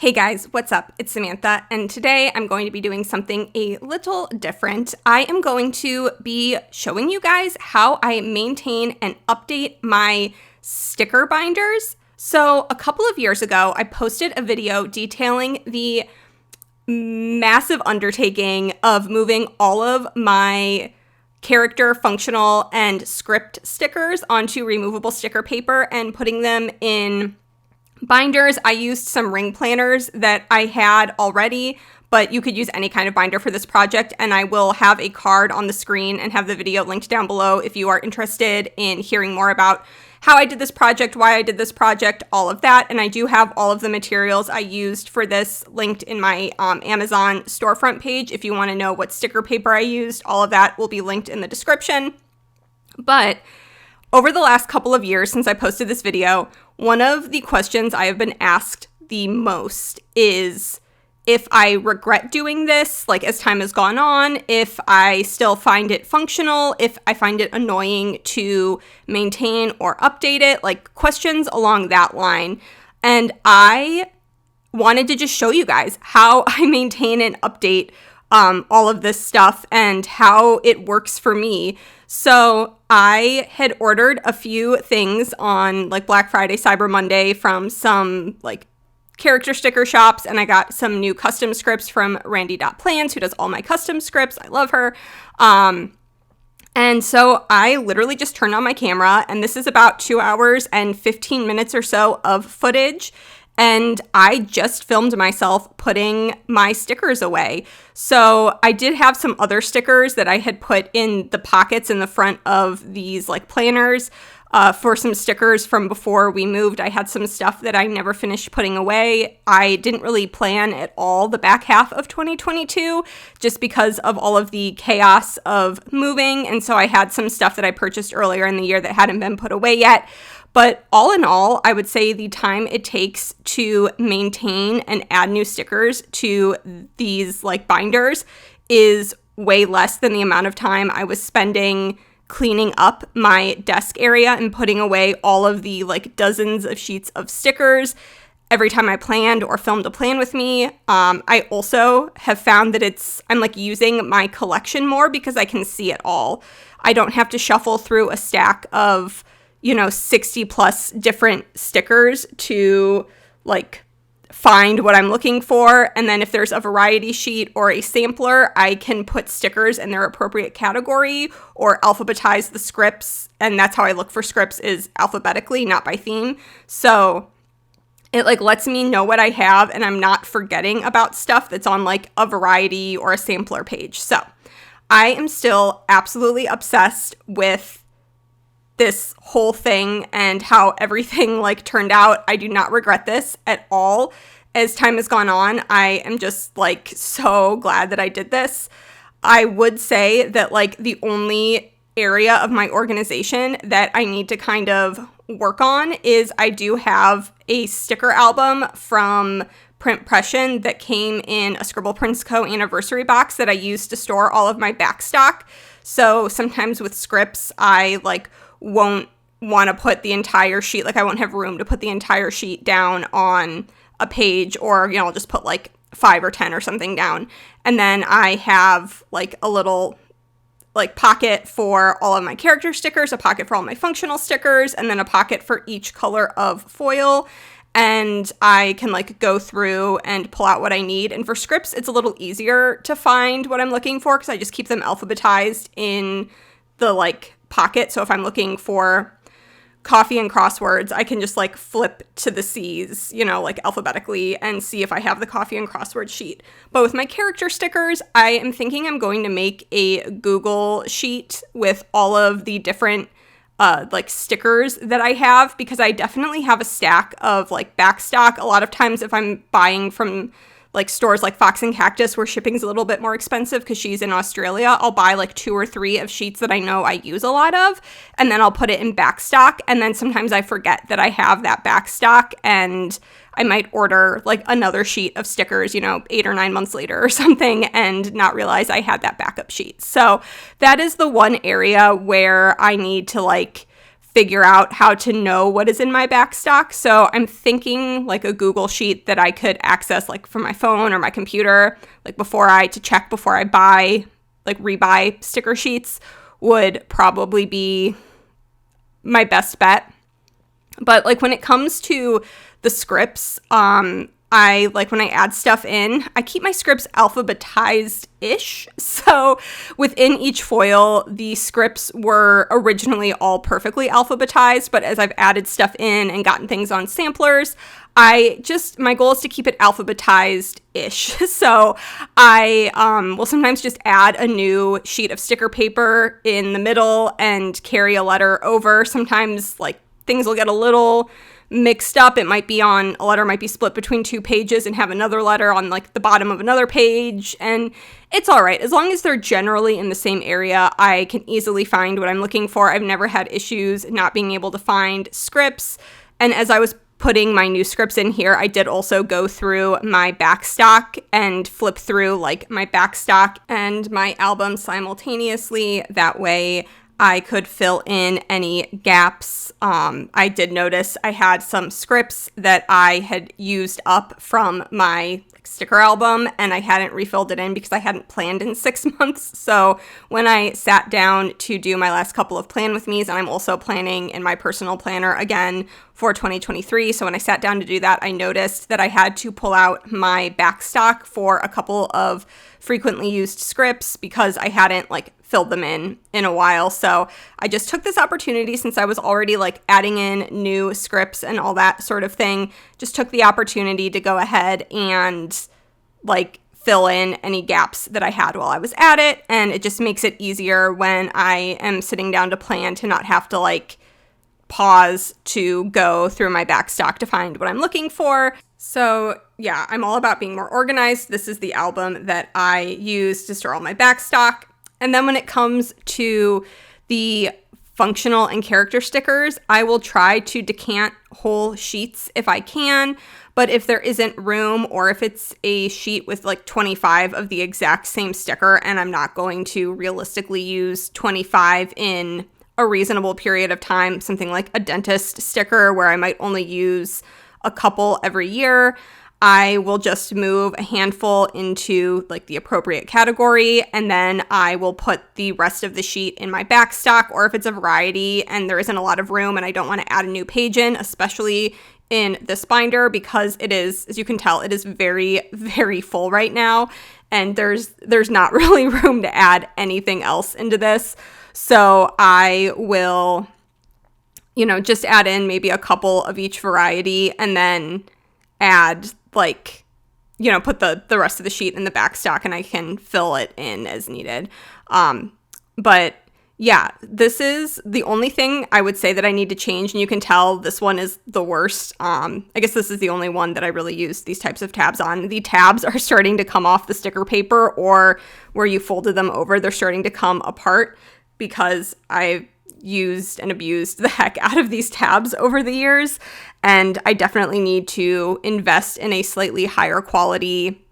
Hey guys, what's up? It's Samantha, and today I'm going to be doing something a little different. I am going to be showing you guys how I maintain and update my sticker binders. So a couple of years ago, I posted a video detailing the massive undertaking of moving all of my character, functional, and script stickers onto removable sticker paper and putting them in binders. I used some ring planners that I had already, but you could use any kind of binder for this project, and I will have a card on the screen and have the video linked down below if you are interested in hearing more about how I did this project, why I did this project, all of that. And I do have all of the materials I used for this linked in my Amazon storefront page. If you want to know what sticker paper I used, all of that will be linked in the description. But over the last couple of years since I posted this video, one of the questions I have been asked the most is if I regret doing this, like as time has gone on, if I still find it functional, if I find it annoying to maintain or update it, like questions along that line. And I wanted to just show you guys how I maintain and update all of this stuff and how it works for me. So I had ordered a few things on like Black Friday, Cyber Monday from some like character sticker shops, and I got some new custom scripts from Randy.Plans, who does all my custom scripts. I love her. And so I literally just turned on my camera, and this is about 2 hours and 15 minutes or so of footage. And I just filmed myself putting my stickers away. So I did have some other stickers that I had put in the pockets in the front of these like planners for some stickers from before we moved. I had some stuff that I never finished putting away. I didn't really plan at all the back half of 2022 just because of all of the chaos of moving. And so I had some stuff that I purchased earlier in the year that hadn't been put away yet. But all in all, I would say the time it takes to maintain and add new stickers to these like binders is way less than the amount of time I was spending cleaning up my desk area and putting away all of the like dozens of sheets of stickers every time I planned or filmed a plan with me. I also have found that I'm like using my collection more because I can see it all. I don't have to shuffle through a stack of 60 plus different stickers to like find what I'm looking for. And then if there's a variety sheet or a sampler, I can put stickers in their appropriate category or alphabetize the scripts. And that's how I look for scripts, is alphabetically, not by theme. So it like lets me know what I have, and I'm not forgetting about stuff that's on like a variety or a sampler page. So I am still absolutely obsessed with this whole thing and how everything like turned out. I do not regret this at all. As time has gone on, I am just like so glad that I did this. I would say that like the only area of my organization that I need to kind of work on is I do have a sticker album from Print Pression that came in a Scribble Prints Co. anniversary box that I used to store all of my back stock. So sometimes with scripts, I like won't want to put the entire sheet, like I won't have room to put the entire sheet down on a page, or I'll just put like 5 or 10 or something down. And then I have like a little like pocket for all of my character stickers, a pocket for all my functional stickers, and then a pocket for each color of foil. And I can like go through and pull out what I need. And for scripts, it's a little easier to find what I'm looking for because I just keep them alphabetized in the like pocket. So if I'm looking for coffee and crosswords, I can just like flip to the C's, like alphabetically, and see if I have the coffee and crossword sheet. But with my character stickers, I am thinking I'm going to make a Google sheet with all of the different like stickers that I have, because I definitely have a stack of like back stock. A lot of times if I'm buying from like stores like Fox and Cactus, where shipping's a little bit more expensive because she's in Australia, I'll buy like 2 or 3 of sheets that I know I use a lot of, and then I'll put it in back stock. And then sometimes I forget that I have that back stock, and I might order like another sheet of stickers, 8 or 9 months later or something, and not realize I had that backup sheet. So that is the one area where I need to like figure out how to know what is in my back stock. So I'm thinking like a Google sheet that I could access like from my phone or my computer, like to check before I buy, like rebuy sticker sheets would probably be my best bet. But like when it comes to the scripts, I like when I add stuff in, I keep my scripts alphabetized-ish. So within each foil, the scripts were originally all perfectly alphabetized, but as I've added stuff in and gotten things on samplers, my goal is to keep it alphabetized-ish. So I will sometimes just add a new sheet of sticker paper in the middle and carry a letter over. Sometimes like things will get a little mixed up. A letter might be split between 2 pages and have another letter on like the bottom of another page. And it's all right. As long as they're generally in the same area, I can easily find what I'm looking for. I've never had issues not being able to find scripts. And as I was putting my new scripts in here, I did also go through my backstock and flip through like my backstock and my album simultaneously. That way I could fill in any gaps. I did notice I had some scripts that I had used up from my sticker album and I hadn't refilled it in because I hadn't planned in 6 months. So when I sat down to do my last couple of plan with me's, and I'm also planning in my personal planner again for 2023. So when I sat down to do that, I noticed that I had to pull out my backstock for a couple of frequently used scripts because I hadn't like filled them in a while. So I just took this opportunity, since I was already like adding in new scripts and all that sort of thing, just took the opportunity to go ahead and like fill in any gaps that I had while I was at it. And it just makes it easier when I am sitting down to plan to not have to like pause to go through my backstock to find what I'm looking for. So yeah, I'm all about being more organized. This is the album that I use to store all my backstock. And then when it comes to the functional and character stickers, I will try to decant whole sheets if I can. But if there isn't room, or if it's a sheet with like 25 of the exact same sticker and I'm not going to realistically use 25 in a reasonable period of time, something like a dentist sticker where I might only use a couple every year, I will just move a handful into like the appropriate category, and then I will put the rest of the sheet in my backstock. Or if it's a variety and there isn't a lot of room and I don't want to add a new page in, especially in this binder, because it is, as you can tell, it is very, very full right now, and there's not really room to add anything else into this. So I will, just add in maybe a couple of each variety, and then add like, put the rest of the sheet in the backstock, and I can fill it in as needed. But yeah, this is the only thing I would say that I need to change. And you can tell this one is the worst. I guess this is the only one that I really use these types of tabs on. The tabs are starting to come off the sticker paper, or where you folded them over, they're starting to come apart because I've used and abused the heck out of these tabs over the years. And I definitely need to invest in a slightly higher quality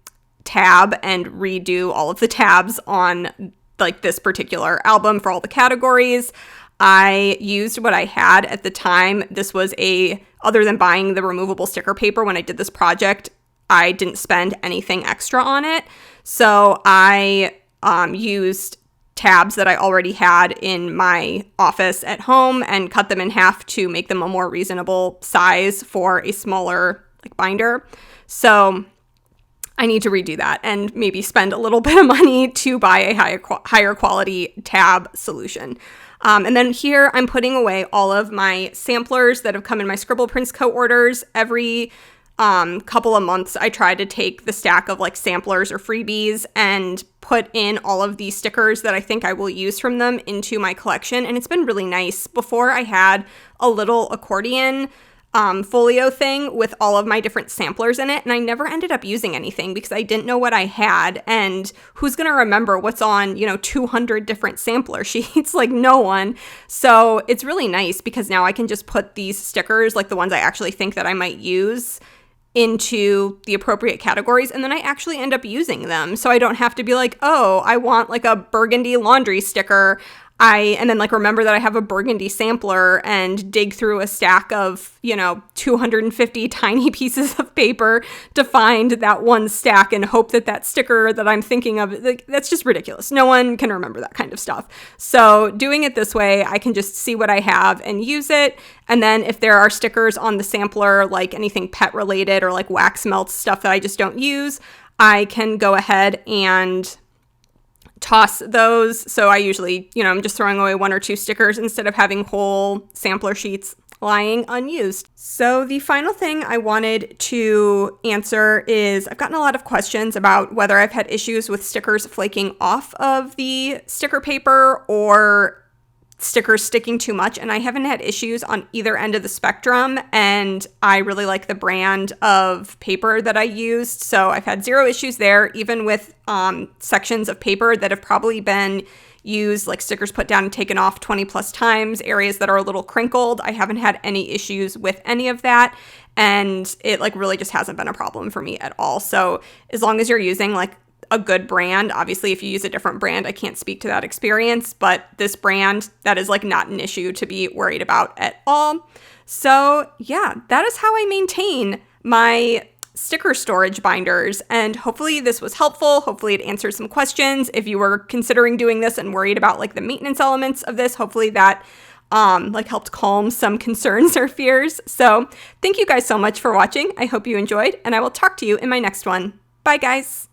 tab and redo all of the tabs on like this particular album for all the categories. I used what I had at the time. This was other than buying the removable sticker paper when I did this project, I didn't spend anything extra on it. So I used tabs that I already had in my office at home and cut them in half to make them a more reasonable size for a smaller like binder. So I need to redo that and maybe spend a little bit of money to buy a higher quality tab solution. And then here I'm putting away all of my samplers that have come in my Scribble Prints co-orders. Every couple of months, I try to take the stack of like samplers or freebies and put in all of these stickers that I think I will use from them into my collection. And it's been really nice. Before, I had a little accordion folio thing with all of my different samplers in it, and I never ended up using anything because I didn't know what I had, and who's gonna remember what's on 200 different sampler sheets? Like, no one. So it's really nice because now I can just put these stickers, like the ones I actually think that I might use, into the appropriate categories, and then I actually end up using them. So I don't have to be like, oh, I want like a burgundy laundry sticker. and then like remember that I have a burgundy sampler and dig through a stack of, 250 tiny pieces of paper to find that one stack and hope that that sticker that I'm thinking of, like, that's just ridiculous. No one can remember that kind of stuff. So doing it this way, I can just see what I have and use it. And then if there are stickers on the sampler, like anything pet related or like wax melts, stuff that I just don't use, I can go ahead and toss those. So I usually, I'm just throwing away 1 or 2 stickers instead of having whole sampler sheets lying unused. So the final thing I wanted to answer is I've gotten a lot of questions about whether I've had issues with stickers flaking off of the sticker paper or stickers sticking too much, and I haven't had issues on either end of the spectrum, and I really like the brand of paper that I used, so I've had 0 issues there, even with sections of paper that have probably been used, like stickers put down and taken off 20 plus times, areas that are a little crinkled. I haven't had any issues with any of that, and it like really just hasn't been a problem for me at all. So as long as you're using like a good brand, obviously if you use a different brand, I can't speak to that experience, but this brand, that is like not an issue to be worried about at all. So yeah, that is how I maintain my sticker storage binders, and hopefully this was helpful. Hopefully it answered some questions. If you were considering doing this and worried about like the maintenance elements of this, hopefully that helped calm some concerns or fears. So thank you guys so much for watching. I hope you enjoyed, and I will talk to you in my next one. Bye guys.